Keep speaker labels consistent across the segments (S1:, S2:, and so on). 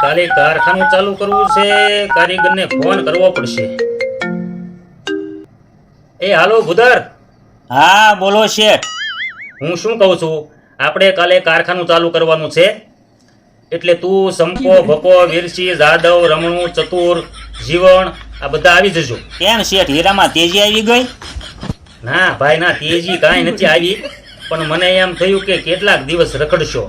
S1: કાલે કારખાનું ચાલુ કરવું છે, કારીગરને ફોન કરવો પડશે. એ હાલો ભુદર.
S2: હા બોલો શેઠ.
S1: હું શું કહું છું, આપણે કાલે કારખાનું ચાલુ કરવાનું છે, એટલે તું સંપો ભકો વીરસી જાદવ રમણું ચતુર જીવણ આ બધા આવી જજો.
S2: કેમ શેઠ, હીરામાં તેજી આવી ગઈ?
S1: ના ભાઈ ના, તેજી કાંઈ નથી આવી, પણ મને એમ થયું કે કેટલાક દિવસ રખડશો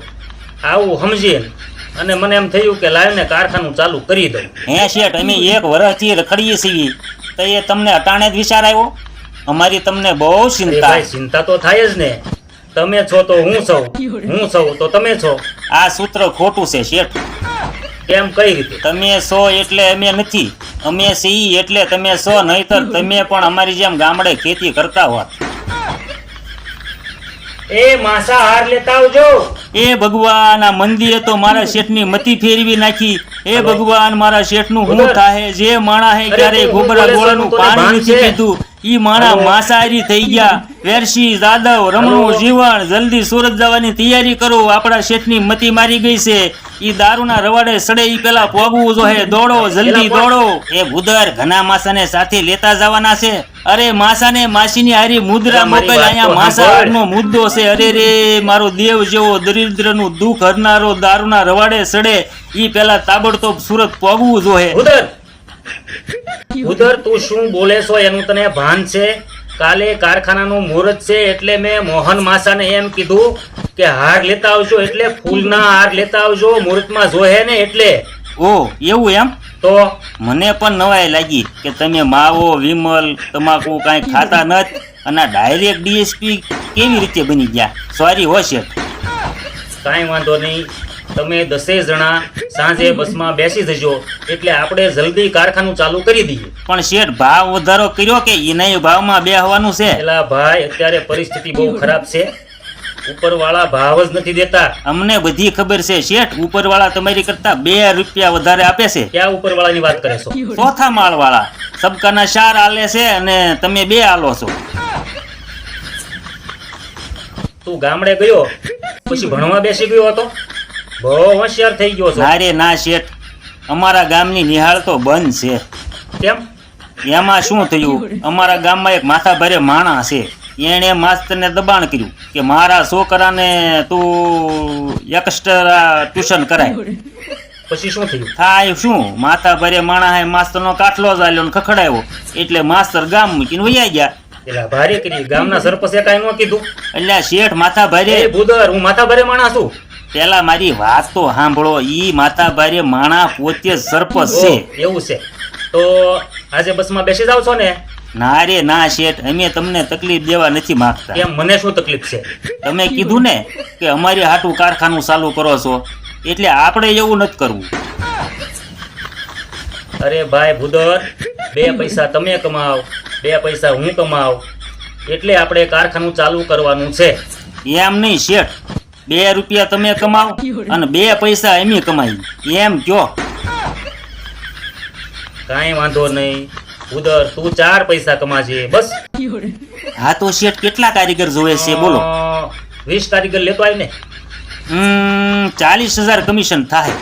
S1: આવું સમજીને, અને મને એમ થયું કે લાવીને કારખાનું ચાલુ કરી દઉં.
S2: હે શેઠ, અમે 1 વર્ષથી રખડીએ છીએ, તો એ તમને અટાણે જ વિચાર આવ્યો? અમારી તમને બહુ
S1: અરે
S2: ચિંતા.
S1: ભાઈ, ચિંતા તો થાય જ ને. તમે છો તો હું છું, હું છું તો તમે છો.
S2: આ સૂત્ર ખોટું છે શેઠ.
S1: કેમ, કઈ રીતે?
S2: તમે છો એટલે અમે નથી, અમે છીએ એટલે તમે છો, નહીતર તમે પણ અમારી જેમ ગામડે ખેતી કરતા હોત.
S1: એ માસા હાર લેતા આવજો.
S2: એ ભગવાન, આ મંદિરે તો મારા શેઠની મતી ફેરવી નાખી. એ ભગવાન, મારા શેઠનું હું થાહે? જે માણા હે ક્યારે ગોબરા ગોળાનું પાણી નથી પીધું, ઈ માણા માંસાહારી થઈ ગયા. વેરસી જાદવ રમણું જીવન, જલ્દી સુરત જવાની તૈયારી કરો, આપણા શેઠની મતી મારી ગઈ છે. ઈ દારૂના રવાડે સડે ઈ પેલા પોગવું જોહે, દોડો જલ્દી દોડો. એ ભુદર, ઘણા માસાને સાથે લેતા જવાના છે. અરે માસાને માસીની હારી મુદ્રા મોકલ, અહીંયા માસાનો મુદ્દો છે. અરે રે, મારો દેવ જેવો દરિદ્રનું દુઃખ હરનારો દારૂના રવાડે સડે, ઈ પેલા તાબડતોબ સુરત પોગવું જોહે.
S1: ઉધર તું શું બોલે છો એનું તને ભાન છે? કાલે કારખાનાનું મુહૂર્ત છે, એટલે મેં મોહન માસાને એમ કીધું કે હાર લેતા આવજો, એટલે ફૂલના હાર લેતા આવજો, મુહૂર્તમાં જોહે ને એટલે.
S2: ઓ એવું એમ?
S1: તો
S2: મને પણ નવાઈ લાગી કે તમે માવો વિમલ તમાકુ કાંઈ ખાતા નથી, અને ડાયરેક્ટ ડીએસપી કેવી રીતે બની ગયા? સોરી હો શેઠ.
S1: કાંઈ વાંધો નહીં, તમે 10 જણા સાંજે બસમાં બેસી જજો, એટલે આપણે જલ્દી કારખાનું ચાલુ કરી દઈએ.
S2: પણ શેઠ, ભાવ વધારો કર્યો કે એના ભાવમાં બેહવાનું છે?
S1: એલા ભાઈ, અત્યારે પરિસ્થિતિ બહુ ખરાબ છે, ઉપરવાળા ભાવ જ નથી દેતા.
S2: અમને બધી ખબર છે શેઠ, ઉપરવાળા તમારી કરતા 2 રૂપિયા વધારે આપે છે.
S1: ક્યાં ઉપરવાળાની વાત કરે છો?
S2: 4થા માળવાળા સબકાના 4 આલે છે અને તમે 2 આલો છો.
S1: તું ગામડે ગયો પછી ભણવા બેસી ગયો હતો? બહુ હોશિયાર થઈ ગયો છો.
S2: ના રે ના શેઠ, અમારા ગામની નિહાળ તો બંધ છે.
S1: કેમ?
S2: એમાં શું થયું, અમારા ગામમાં એક માથાભારે માણસ છે, એણે માસ્તરને દબાણ કર્યું કે મારા છોકરાને તું એક્સ્ટ્રા ટ્યુશન કરાય.
S1: પછી શું થયું?
S2: થાય શું, માથાભારે માણસે માસ્તરનો કાટલો જ આલ્યો ને ખખડાવ્યો, એટલે માસ્તર ગામ મૂકીને વયા ગયા.
S1: એલા ભારે કરી, ગામના સરપંચે કાંઈ ન કીધું?
S2: એટલે શેઠ માથાભારે.
S1: એ ભૂદર, હું માથાભારે માણસ છું.
S2: પેલા મારી વાત તો સાંભળો, ઈ માથાભારે માણા પોતે જ સરપંચ છે.
S1: એવું છે? તો આજે બસમાં બેસી જાવ છો ને?
S2: ના રે ના શેઠ, અમે તમને તકલીફ દેવા નથી માંગતા.
S1: કેમ, મને શું તકલીફ છે?
S2: તમે કીધું ને કે અમારી હાટું કારખાનું ચાલુ કરો છો, એટલે આપણે એવું નથી કરવું.
S1: અરે ભાઈ ભૂદર, 2 પૈસા તમે કમાવ, 2 પૈસા હું કમાવ, એટલે આપણે કારખાનું ચાલુ કરવાનું છે.
S2: એમ નહીં શેઠ, 2 રૂપિયા તમે કમાવ અને 2 પૈસા અમે કમાઈ, એમ કયો.
S1: કાંઈ વાંધો નહીં ભૂદર, તું 4 પૈસા કમાજે બસ.
S2: હા તો શેઠ, કેટલા કારીગર જોવે છે બોલો?
S1: 20 કારીગર લેતો આવ ને.
S2: 40,000 કમિશન થાય.